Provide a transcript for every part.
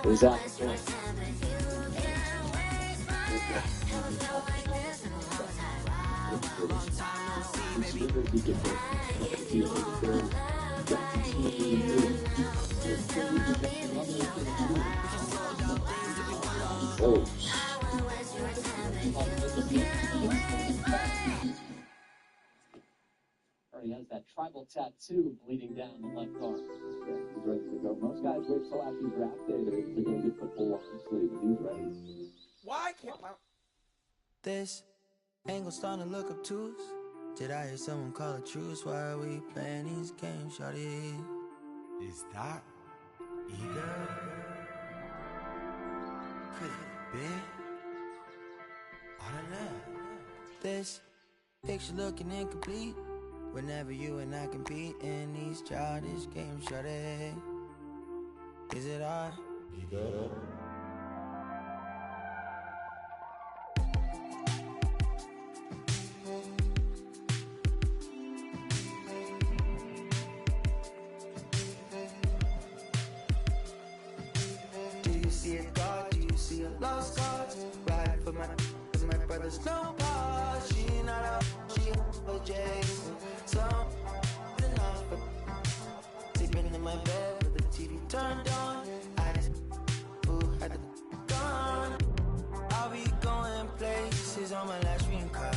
Is that the point? Oh. He has that tribal tattoo bleeding down the left arm. Yeah, he's ready to go. Most guys wait till after draft day to go get the full arm sleeve, but he's ready. Why can't I? This angle starting to look obtuse. Did I hear someone call a truce? Why are we playing these games, shawty? Is that Eager? Could it be? I don't know. This picture looking incomplete. Whenever you and I compete in these childish games, shawty. Is it I? Eager. Do you see a God? Do you see a lost cause? Right for cause my brother's no pause. She not up, she a Jason. So enough. Sleeping in my bed with the TV turned on. I just had the gun. I'll be going places on my last dream car.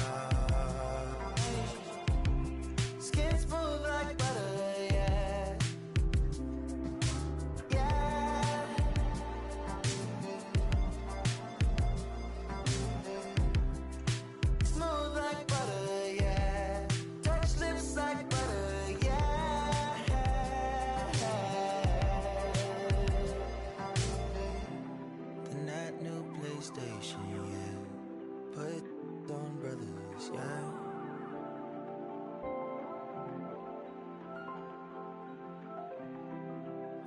Skin smooth like butter, yeah. Yeah. Smooth like butter, yeah. Touch lips like butter, yeah. Then that new PlayStation, yeah. Put on brothers, yeah.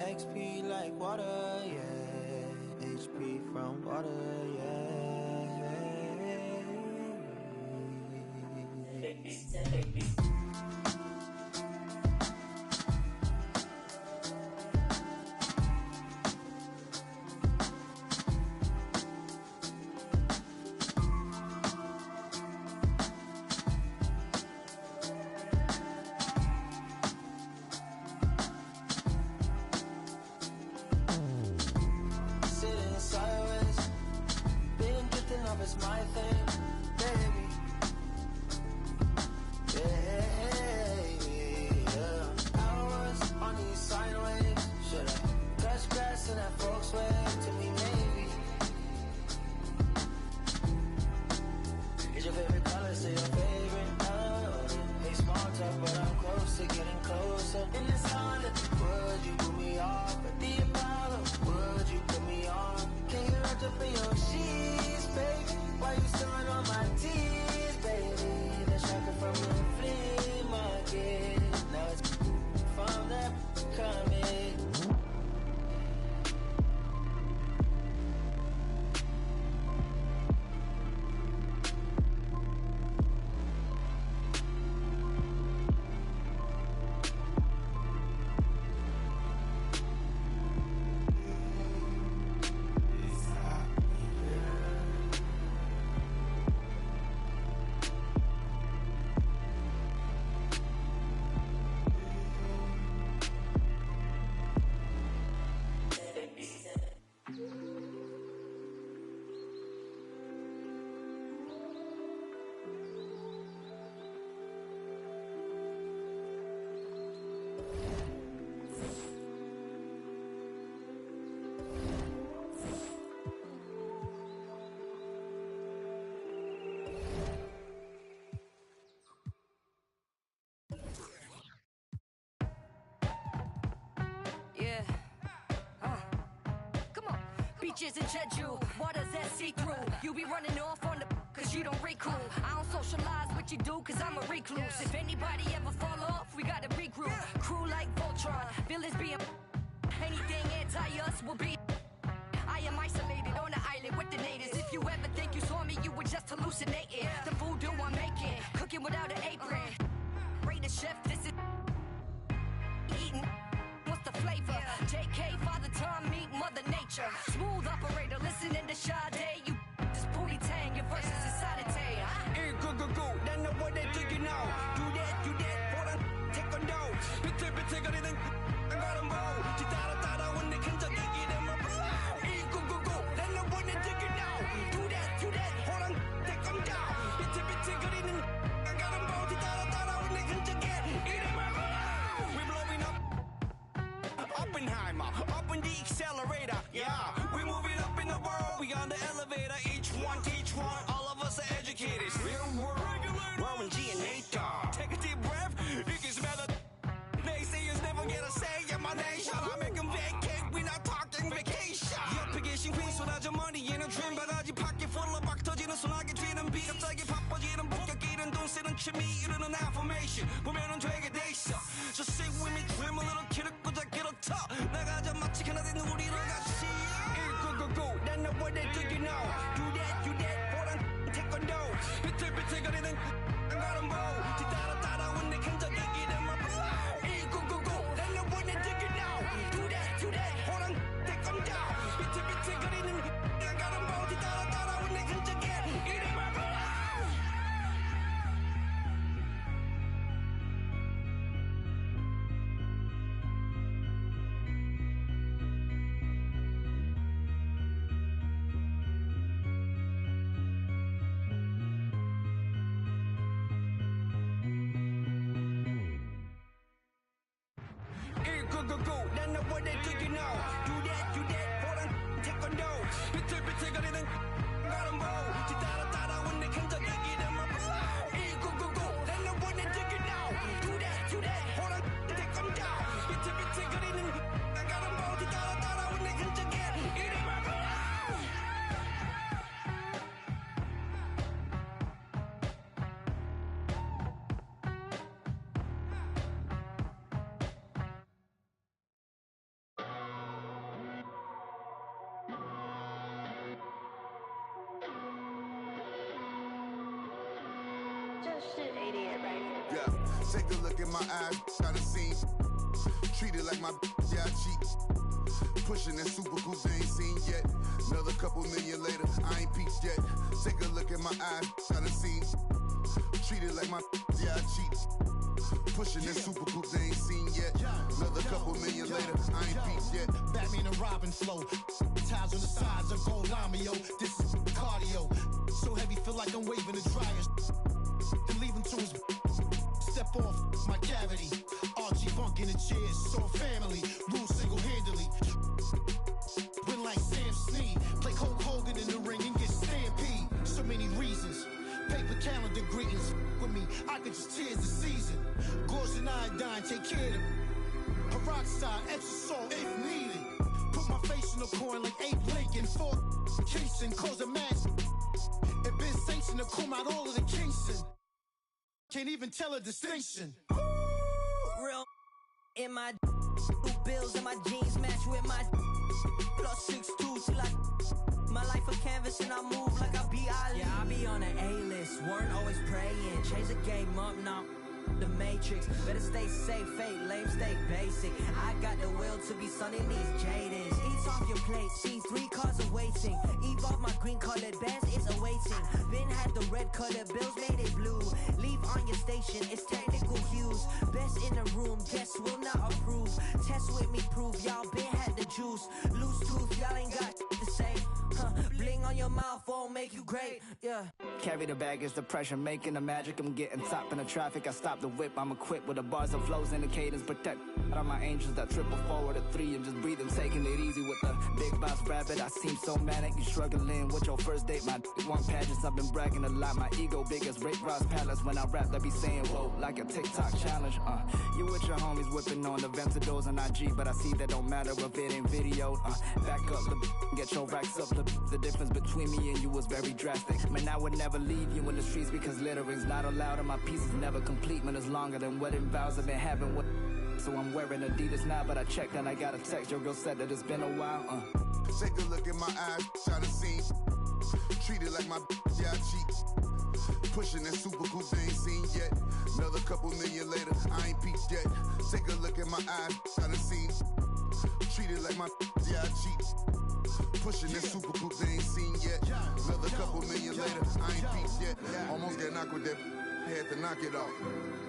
XP like water, yeah. HP from water, yeah. Sitting sideways, been drifting off, it's my thing, baby. Yeah. Hours on these sine waves. Should I touch grass in that folks way? To me, maybe. Is your favorite color? Say your favorite color. Hey, small talk, but I'm close to getting closer. In this Honda, would you put me off at the Apollo? Would you put me on? Can you wrap up in your sheets, baby? Why you stealing all my tears, baby? The shocker from the flea market. Now it's from that coming. Yeah. Come on. Beaches in Jeju, waters that see through. You be running off on the cause you don't recruit. I don't socialize what you do cause I'm a recluse. If anybody ever fall off, we gotta regroup. Crew like Voltron, villains being anything anti us will be. I am isolated on an island with the natives. If you ever think you saw me, you were just hallucinating. The voodoo I'm making, cooking without an apron. Rate the chef, this is eating. What's the flavor? JK, Father Time, meet Mother Nature. ya. Smooth operator, listening to Sade. You just booty tang, your verses is sanitary, huh? go. Then the what they do you now. Do that, hold on, take on down. 비틀비틀 거리는 안 가는 보. 뒤따라 when they can just get them up. go. Then the what they do you now. Do that, hold on, take on down. 비틀비틀 거리는 안 가는 보. 뒤따라 when they can just get them up. We blowing up. Oppenheimer, up in the accelerator. Yeah, we moving up in the world. We on the elevator. Each one, all of us are educated. Real world, Warren G and Nate Dogg. Take a deep breath. You can smell the naysayers never get a say in my nation. I make them vacate. We not talking vacation. 옆에 계신 queen 쏟아져 money in a dream. 바가지 pocket full of 막 터지는 소나기 튀는 비. 갑자기 바빠지는 본격끼는 돈 쓰는 취미 이르는 affirmation. 보면은 되게 돼 있어. Just sing with me, dream a little kid. 꾸자 get a top. 나가자 마치 하나 된 우리를 같이. go. Then the what they do you know. Do that, hold on, take on dough. 비틀비틀 거리는 안 가는 보. 뒤따라 when they can just get them up. go. Then the what they do you know. Do that, hold on, take on dough. 비틀비틀 거리는 안 가는 보. 뒤따라 when they can just get them up. go. Then the what they do you know. Do that, hold on, take on dough. 비틀비틀 거리는 안 가는 보. 뒤따라 when they can just get them up. go. Then the what they do you know. Do that, hold on, take on dough. 비틀비틀 거리는 안 가는 보. 뒤따라 when they can just get them up. Yeah, take a look at my eyes, got a scene. Treat it like my yeah, I cheat. Pushing that super coupe they ain't seen yet. Another couple million later, I ain't peaked yet. Take a look at my eyes, got a scene. Treat it like my yeah, I cheat. Pushing that super coupe they ain't seen yet. Another couple million later, I ain't peaked yet. Batman and Robin flow. Ties on the sides of gold lamio. This is cardio. So heavy, feel like I'm waving the dryer. Then leave him to his step off my cavity. RG Funk in the chairs, so family. Rule single-handedly. Win like Sam Snead. Play Hulk Hogan in the ring and get stampede. So many reasons. Paper calendar greetings with me. I could just tears the season. Gauze and iodine, take care of them. Peroxide, extra salt if needed. Put my face in the coin like Abe Lincoln. 4 Kingston, cause a match. It been sanctioned to come out all of the Kingston. Can't even tell a distinction. Real in my bills and my jeans match with my plus 6'2" till I my life a canvas and I move like I be Ali. Yeah, I be on an A-list, weren't always praying. Change the game up now. The Matrix, better stay safe, fake, lame, stay basic. I got the will to be sunning these jadeds. Eat off your plate, see 3 cars awaiting. Evolve my green colored bands, it's awaiting. Been had the red colored bills, made it blue. Leave on your station, it's technical hues. Best in the room, guests will not approve. Test with me, prove y'all been had the juice. Loose tooth, y'all ain't got to say. Bling on your mouth won't make you great, yeah. Carry the baggage, the pressure, making the magic. I'm getting top in the traffic. I stop the whip, I'm equipped with the bars and flows and the cadence. Protect all my angels that triple forward a 3 and just breathe. I'm taking it easy with the big boss rabbit. I seem so manic. You struggling with your first date. My one pageants, I've been bragging a lot. My ego big as Rick Ross Palace. When I rap, I be saying whoa like a TikTok challenge. You with your homies whipping on the Ventadors on IG, but I see that don't matter if it ain't videoed. Back up the get your racks up. The difference between me and you was very drastic. Man, I would never leave you in the streets because littering's not allowed and my pieces never complete. Man, it's longer than wedding vows I've been having with. So I'm wearing Adidas now, but I checked and I got a text. Your girl said that it's been a while. Take a look at my eyes, got a scene. Treat it like my yeah, I cheat. Pushing that super coupe they ain't seen yet. Another couple million later, I ain't peaked yet. Take a look at my eyes, got a scene. Treat it like my yeah, I cheat. Pushing this super coupe they ain't seen yet. Another couple million later, I ain't peaked yet. Almost got knocked with that. Had to knock it off.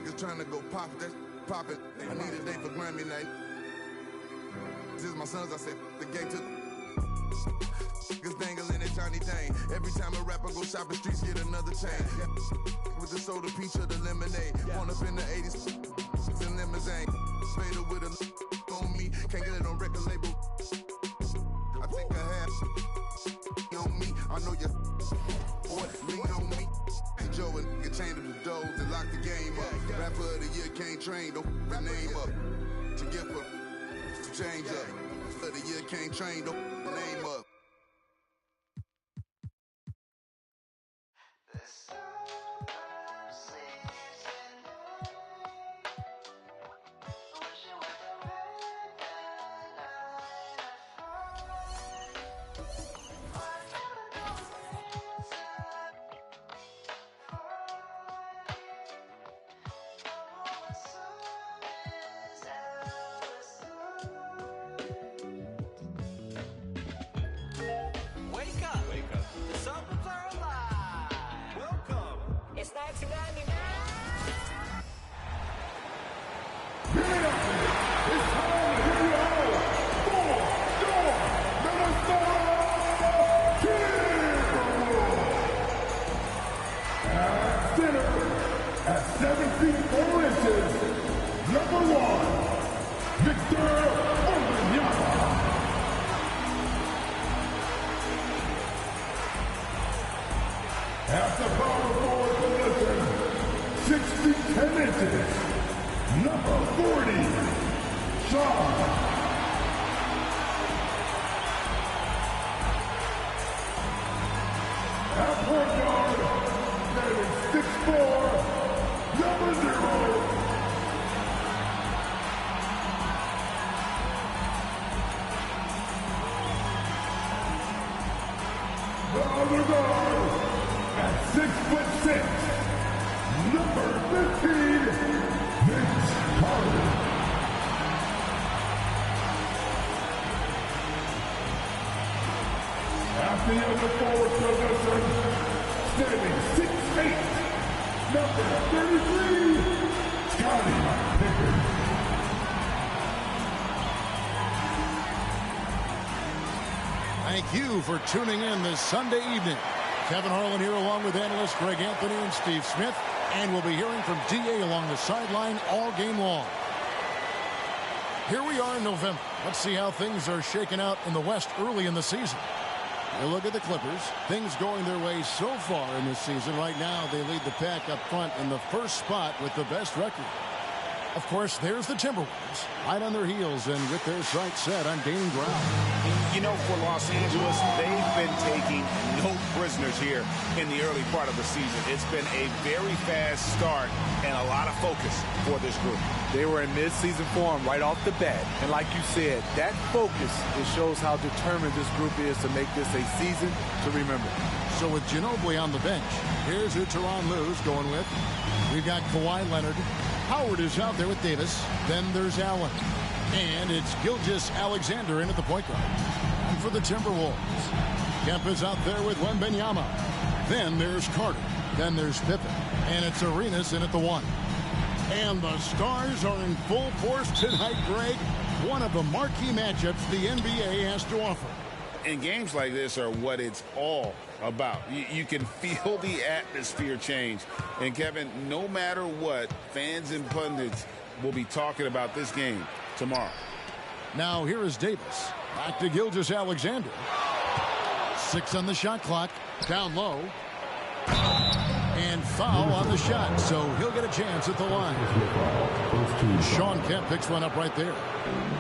Just trying to go pop that, pop it. I need a day for Grammy night. This is my sons, I said, the gate to niggas dangling at Johnny Dane. Every time a rapper go shopping, streets get another chain. With the soda, peach, or the lemonade. Born up in the 80s, in limousine. Fader with a on me, can't get it on record label. I think I have on me, I know you boy, lean on me. Joe and nigga chained the doors and lock the game up. Rapper of the year can't train, don't the name up. To give up, to change up. Of the year can't train, don't the name up. At the power forward position, 6'10" number 40, Shawn. At point guard, that is 6'4", number 0. The other guard, at 6'6", number 15, Vince Carter. At the other forward position, standing 6'8", number 33, Scottie Pippen. Thank you for tuning in this Sunday evening. Kevin Harlan here along with analysts Greg Anthony and Steve Smith. And we'll be hearing from D.A. along the sideline all game long. Here we are in November. Let's see how things are shaking out in the West early in the season. You look at the Clippers. Things going their way so far in this season. Right now, they lead the pack up front in the first spot with the best record. Of course, there's the Timberwolves, right on their heels and with their sights set on gaining ground. You know, for Los Angeles, they've been taking no prisoners here in the early part of the season. It's been a very fast start and a lot of focus for this group. They were in mid-season form right off the bat. And like you said, that focus, it shows how determined this group is to make this a season to remember. So with Ginobili on the bench, here's who Tyronn Lue's going with. We've got Kawhi Leonard. Howard is out there with Davis. Then there's Allen. And it's Gilgeous-Alexander in at the point guard. And for the Timberwolves, Kemp is out there with Wembanyama. Then there's Carter. Then there's Pippen. And it's Arenas in at the 1. And the Stars are in full force tonight, Greg. One of the marquee matchups the NBA has to offer. And games like this are what it's all about. You can feel the atmosphere change. And, Kevin, no matter what, fans and pundits will be talking about this game tomorrow. Now here is Davis. Back to Gilgeous-Alexander. 6 on the shot clock. Down low. And foul on the shot, so he'll get a chance at the line. Shawn Kemp picks one up right there.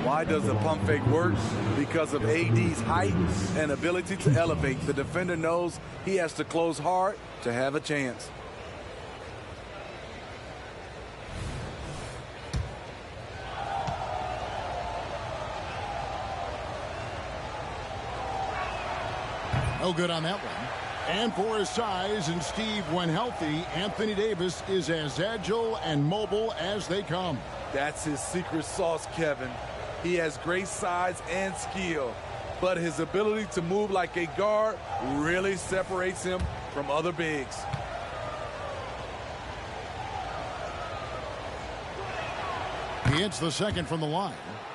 Why does the pump fake work? Because of AD's height and ability to elevate. The defender knows he has to close hard to have a chance. No good on that one. And for his size and Steve, when healthy, Anthony Davis is as agile and mobile as they come. That's his secret sauce, Kevin. He has great size and skill. but his ability to move like a guard really separates him from other bigs. He hits the second from the line.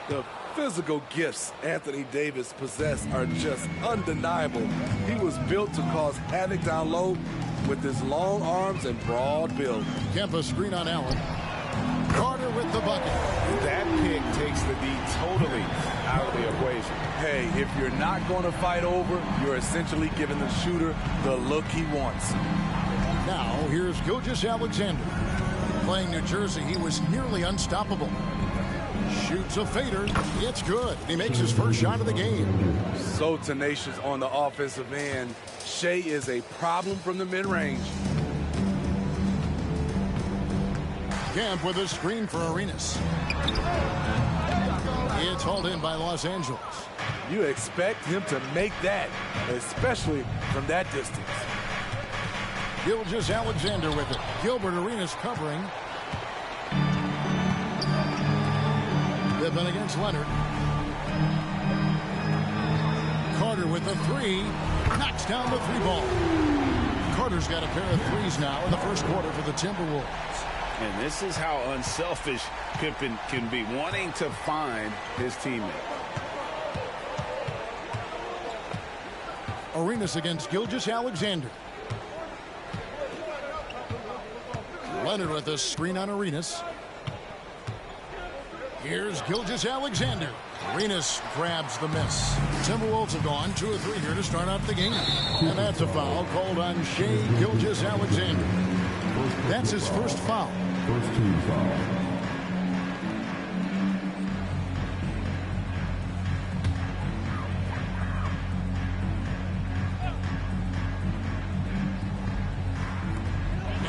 The physical gifts Anthony Davis possesses are just undeniable. He was built to cause havoc down low with his long arms and broad build. Kemp a screen on Allen. Carter with the bucket. That pick takes the D totally out of the equation. Hey, if you're not going to fight over, you're essentially giving the shooter the look he wants. Now, here's Gilgeous-Alexander. Playing New Jersey, he was nearly unstoppable. Shoots a fader. It's good. He makes his first shot of the game. So tenacious on the offensive end. Shai is a problem from the mid-range. Kemp with a screen for Arenas. It's hauled in by Los Angeles. You expect him to make that, especially from that distance. Gilgeous-Alexander with it. Gilbert Arenas covering. Pippen against Leonard. Carter with the three. Knocks down the three ball. Carter's got a pair of threes now in the first quarter for the Timberwolves. And this is how unselfish Pippen can be, wanting to find his teammate. Arenas against Gilgeous-Alexander. Leonard with a screen on Arenas. Here's Gilgeous-Alexander. Arenas grabs the miss. Timberwolves have gone 2 of 3 here to start out the game. And that's a foul called on Shai Gilgeous-Alexander. That's his first foul. First team foul.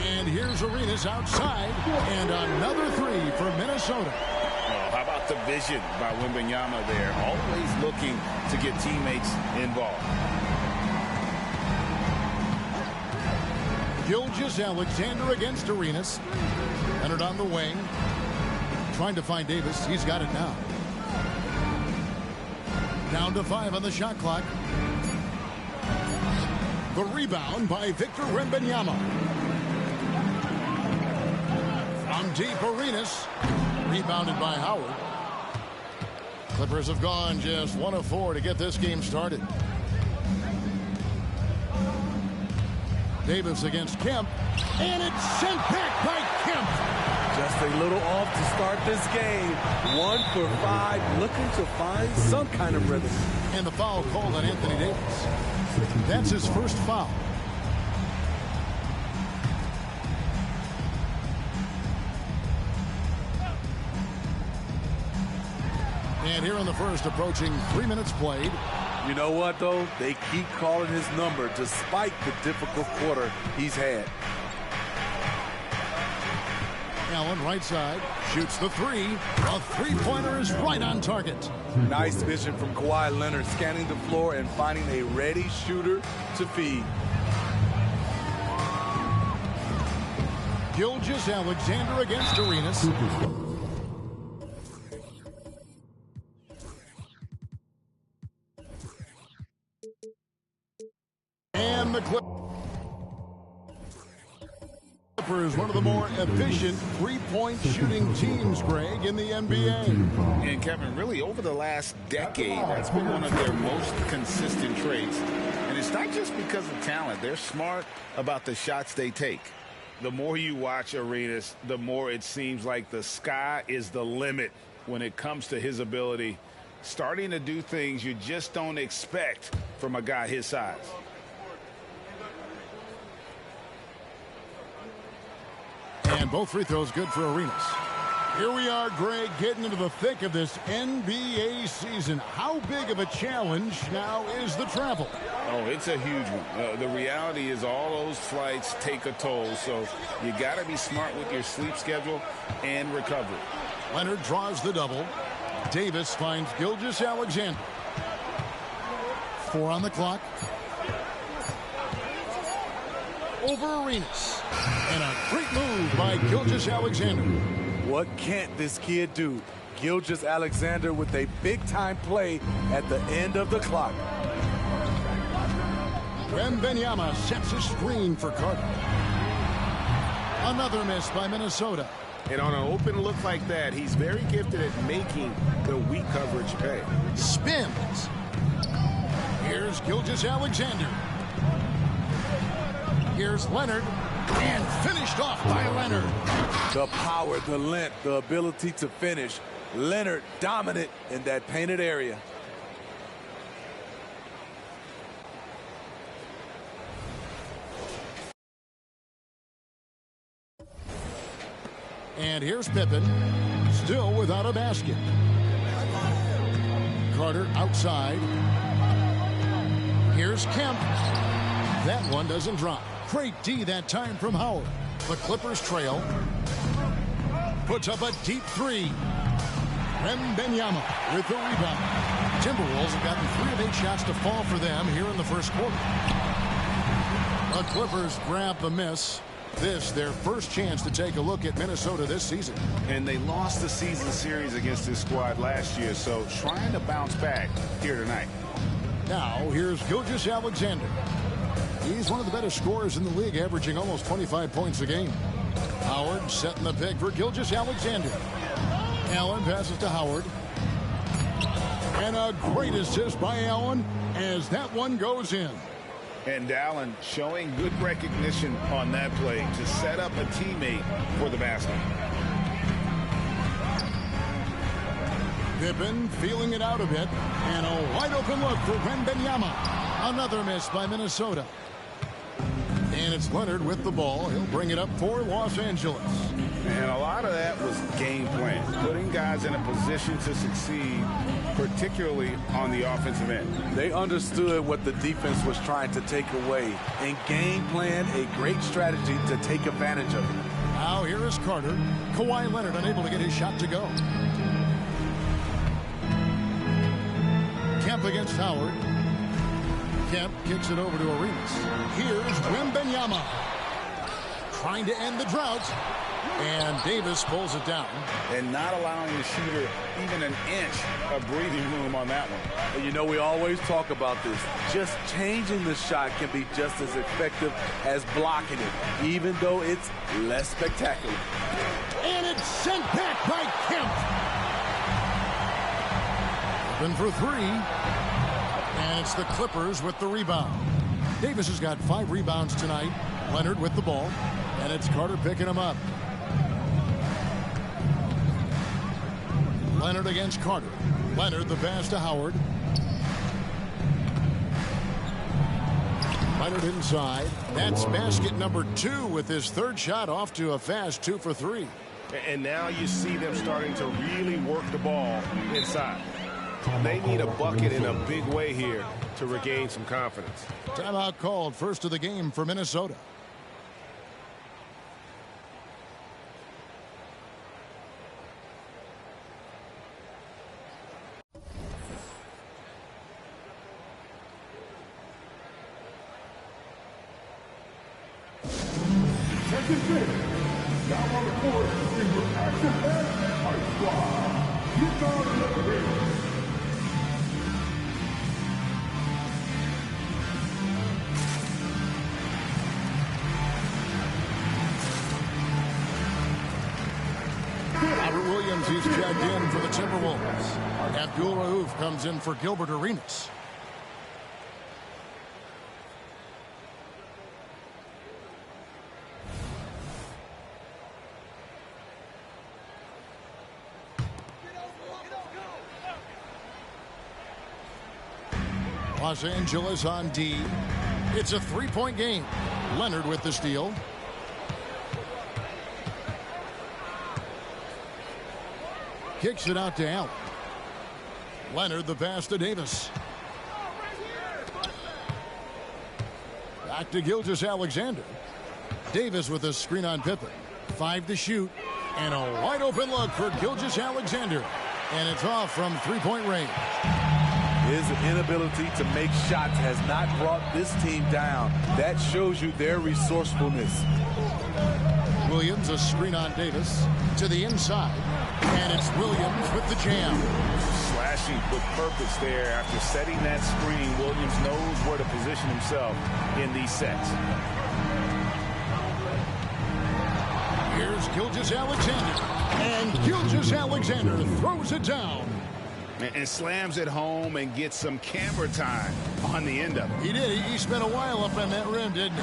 And here's Arenas outside. And another three for Minnesota. How about the vision by Wembanyama there? Always looking to get teammates involved. Gilgeous-Alexander against Arenas. Leonard on the wing. Trying to find Davis. He's got it now. Down to 5 on the shot clock. The rebound by Victor Wembanyama. From deep, Arenas. Rebounded by Howard. Clippers have gone just 1 of 4 to get this game started. Davis against Kemp. And it's sent back by Kemp. Just a little off to start this game. 1 for 5, looking to find some kind of rhythm. And the foul called on Anthony Davis. That's his first foul. And here in the first, approaching 3 minutes played. You know what, though? They keep calling his number despite the difficult quarter he's had. Allen, right side, shoots the three. A three-pointer is right on target. Nice vision from Kawhi Leonard, scanning the floor and finding a ready shooter to feed. Gilgeous-Alexander against Arenas. And the Clippers, one of the more efficient three-point shooting teams, Greg, in the NBA. And Kevin, really over the last decade, that's been one of their most consistent traits. And it's not just because of talent. They're smart about the shots they take. The more you watch Arenas, the more it seems like the sky is the limit when it comes to his ability, starting to do things you just don't expect from a guy his size. And both free throws good for Arenas. Here we are, Greg, getting into the thick of this NBA season. How big of a challenge now is the travel? Oh, it's a huge one. The reality is all those flights take a toll, so you got to be smart with your sleep schedule and recovery. Leonard draws the double. Davis finds Gilgeous-Alexander. 4 on the clock. Over Arenas. And a great move by Gilgeous-Alexander. What can't this kid do? Gilgeous-Alexander with a big-time play at the end of the clock. Wembanyama sets a screen for Carter. Another miss by Minnesota. And on an open look like that, he's very gifted at making the weak coverage pay. Spins. Here's Gilgeous-Alexander. Here's Leonard. And finished off by Leonard. The power, the length, the ability to finish. Leonard dominant in that painted area. And here's Pippen, still without a basket. Carter outside. Here's Kemp. That one doesn't drop. Great D that time from Howard. The Clippers trail. Puts up a deep three. Wembanyama with the rebound. Timberwolves have gotten 3 of 8 shots to fall for them here in the first quarter. The Clippers grab the miss. This, their first chance to take a look at Minnesota this season. And they lost the season series against this squad last year, so trying to bounce back here tonight. Now, here's Gilgeous-Alexander. He's one of the better scorers in the league, averaging almost 25 points a game. Howard setting the pick for Gilgeous-Alexander. Allen passes to Howard. And a great assist by Allen as that one goes in. And Allen showing good recognition on that play to set up a teammate for the basket. Pippen feeling it out a bit. And a wide open look for Wembanyama. Another miss by Minnesota. And it's Leonard with the ball. He'll bring it up for Los Angeles. And a lot of that was game plan, putting guys in a position to succeed, particularly on the offensive end. They understood what the defense was trying to take away and game plan a great strategy to take advantage of it. Now here is Carter. Kawhi Leonard unable to get his shot to go. Kemp against Howard. Kemp kicks it over to Arenas. Here's Wembanyama. Trying to end the drought. And Davis pulls it down. And not allowing the shooter even an inch of breathing room on that one. And you know, we always talk about this. Just changing the shot can be just as effective as blocking it, even though it's less spectacular. And it's sent back by Kemp. Open for three. And it's the Clippers with the rebound. Davis has got 5 rebounds tonight. Leonard with the ball. And it's Carter picking him up. Leonard against Carter. Leonard the pass to Howard. Leonard inside. That's basket number 2 with his 3rd shot off to a fast 2 for 3. And now you see them starting to really work the ball inside. They need a bucket in a big way here to regain some confidence. Timeout called, first of the game for Minnesota. Second base. Now on the court in your action and squad. Gilbert Arenas. Robert Williams, he's checked in for the Timberwolves. Abdul Rauf comes in for Gilbert Arenas. Los Angeles on D. It's a 3-point game. Leonard with the steal. Kicks it out to Allen. Leonard the pass to Davis. Back to Gilgeous-Alexander. Davis with a screen on Pippen. 5 to shoot. And a wide open look for Gilgeous-Alexander. And it's off from 3-point range. His inability to make shots has not brought this team down. That shows you their resourcefulness. Williams a screen on Davis. To the inside. And it's Williams with the jam. Slashing with purpose there. After setting that screen, Williams knows where to position himself in these sets. Here's Gilgeous-Alexander. And Gilgeous-Alexander throws it down. And slams it home and gets some camera time on the end of it. He did. He spent a while up on that rim, didn't he?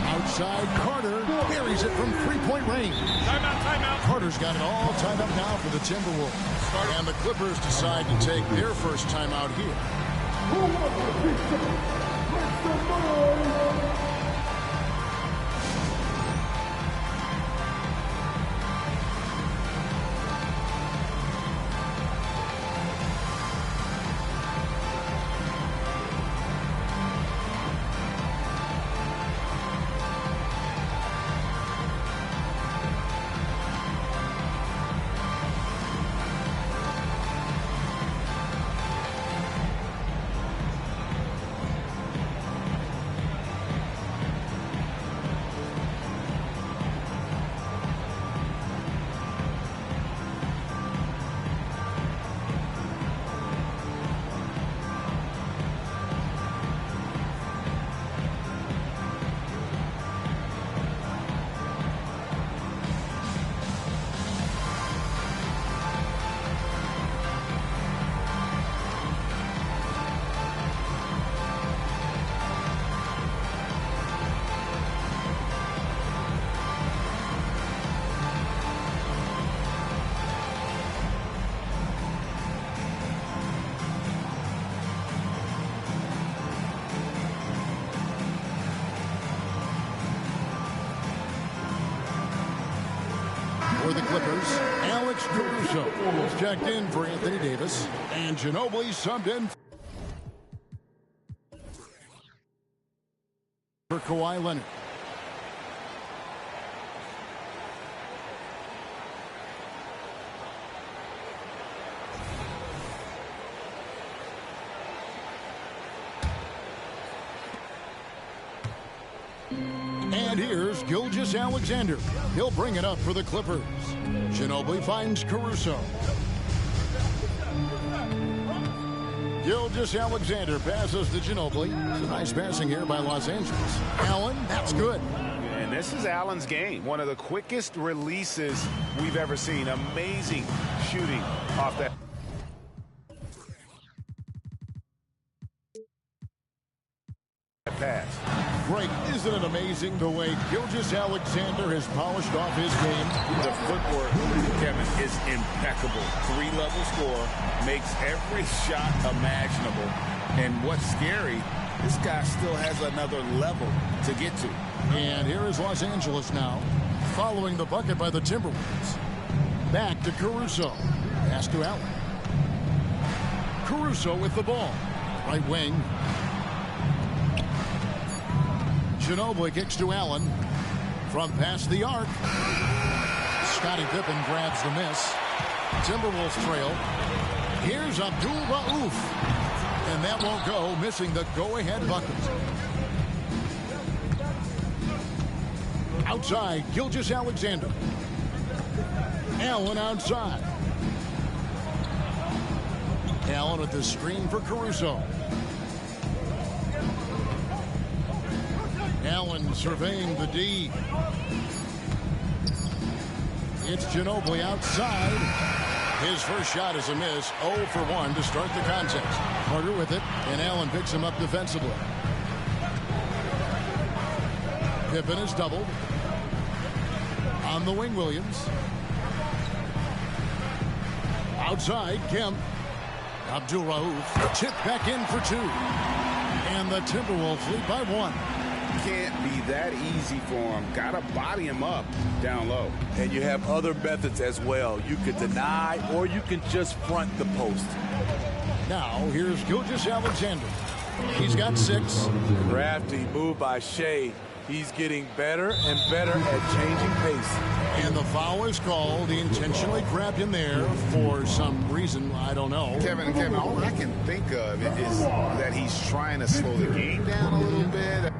Outside, Carter buries it from three-point range. Timeout, timeout. Carter's got it all tied up now for the Timberwolves. And the Clippers decide to take their first timeout here. For the Clippers, Alex Caruso is checked in for Anthony Davis, and Ginobili subbed in for Kawhi Leonard. And here's Gilgeous-Alexander. He'll bring it up for the Clippers. Ginobili finds Caruso. Gilgeous-Alexander passes to Ginobili. It's a nice passing here by Los Angeles. Allen, that's good. And this is Allen's game. One of the quickest releases we've ever seen. Amazing shooting off that pass. Greg, isn't it amazing the way Gilgeous-Alexander has polished off his game? The footwork, Kevin, is impeccable. 3-level score, makes every shot imaginable. And what's scary, this guy still has another level to get to. And here is Los Angeles now, following the bucket by the Timberwolves. Back to Caruso. Pass to Allen. Caruso with the ball. Right wing. Ginobili kicks to Allen from past the arc. Scottie Pippen grabs the miss. Timberwolves trail. Here's Abdul-Rauf. And that won't go, missing the go-ahead bucket. Outside, Gilgeous-Alexander. Allen outside. Allen with the screen for Caruso. Allen surveying the D. It's Ginobili outside. His first shot is a miss. 0 for 1 to start the contest. Carter with it, and Allen picks him up defensively. Pippen is doubled. On the wing, Williams. Outside, Kemp. Abdul-Rauf. Chip back in for 2. And the Timberwolves lead by 1. Can't be that easy for him. Gotta body him up down low. And you have other methods as well. You could deny or you can just front the post. Now here's Gilgeous-Alexander. He's got 6. Crafty move by Shai. He's getting better and better at changing pace. And the foul is called. He intentionally grabbed him there for some reason. I don't know. Kevin, all I can think of is that he's trying to slow the game down a little bit.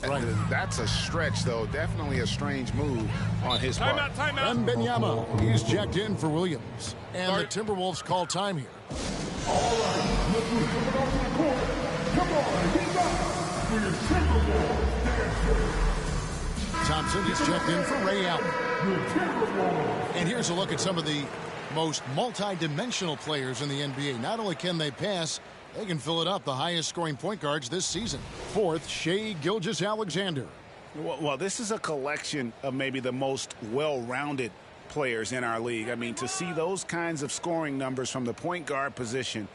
Right. That's a stretch, though. Definitely a strange move on his part. Timeout. Wembanyama, he's checked in for Williams. And the Timberwolves call time here. All right, look who's coming onto the court. Come on, get back for your Timberwolves dancer. Thompson is checked in for Ray Allen. And here's a look at some of the most multi-dimensional players in the NBA. Not only can they pass, they can fill it up. The highest scoring point guards this season. Fourth, Shai Gilgeous-Alexander. Well, this is a collection of maybe the most well-rounded players in our league. I mean, to see those kinds of scoring numbers from the point guard position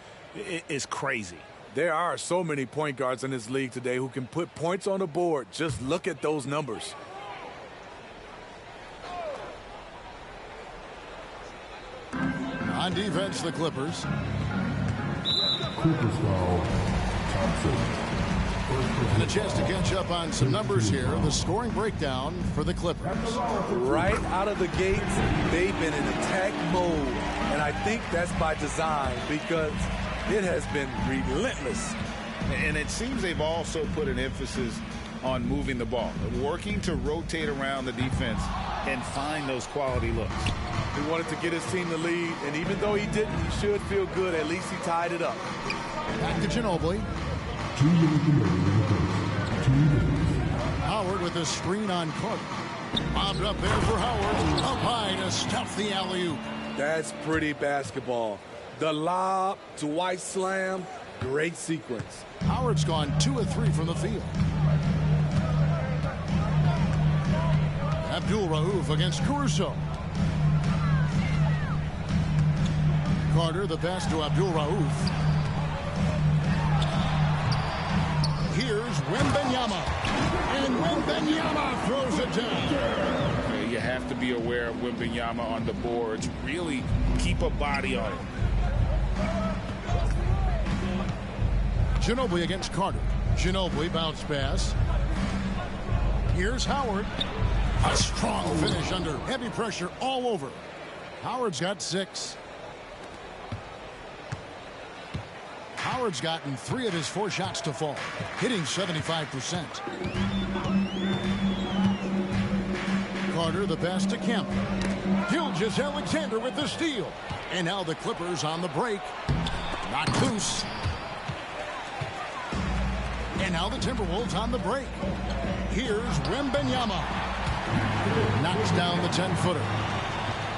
is crazy. There are so many point guards in this league today who can put points on the board. Just look at those numbers. On defense, the Clippers. And a chance to catch up on some numbers here. The scoring breakdown for the Clippers. Right out of the gates, they've been in attack mode. And I think that's by design because it has been relentless. And it seems they've also put an emphasis on moving the ball, working to rotate around the defense and find those quality looks. He wanted to get his team the lead, and even though he didn't, he should feel good. At least he tied it up. Back to Ginobili. Howard with a screen on Carter. Bobbed up there for Howard. Up high to stuff the alley-oop. That's pretty basketball. The lob, Dwight slam, great sequence. Howard's gone 2 of 3 from the field. Abdul-Rauf against Caruso. Carter, the pass to Abdul-Rauf. Here's Wembanyama. And Wembanyama throws it down. You have to be aware of Wembanyama on the boards. Really keep a body on it. Ginobili against Carter. Ginobili bounce pass. Here's Howard. A strong finish under heavy pressure all over. Howard's got 6. Howard's gotten 3 of his 4 shots to fall, hitting 75%. Carter, the pass to Kemp. Gilgeous-Alexander with the steal. And now the Clippers on the break. Knocked loose. And now the Timberwolves on the break. Here's Wembanyama. Knocks down the 10-footer.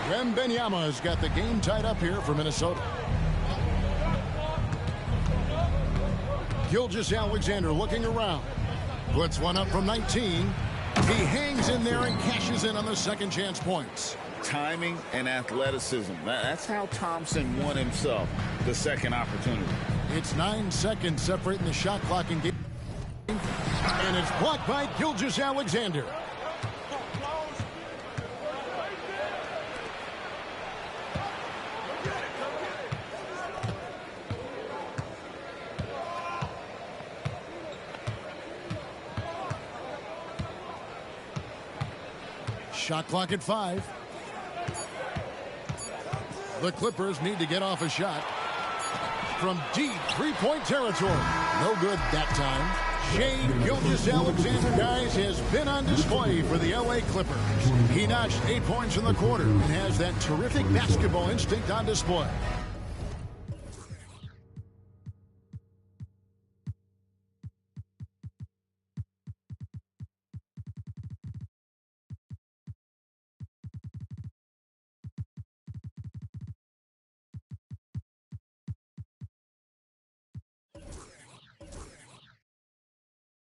Wembanyama has got the game tied up here for Minnesota. Gilgeous-Alexander looking around. Puts one up from 19. He hangs in there and cashes in on the second chance points. Timing and athleticism. That's how Thompson won himself the second opportunity. It's 9 seconds separating the shot clock and game. And it's blocked by Gilgeous-Alexander. Shot clock at 5. The Clippers need to get off a shot from deep three-point territory. No good that time. Shai Gilgeous-Alexander, guys, has been on display for the LA Clippers. He notched 8 points in the quarter and has that terrific basketball instinct on display.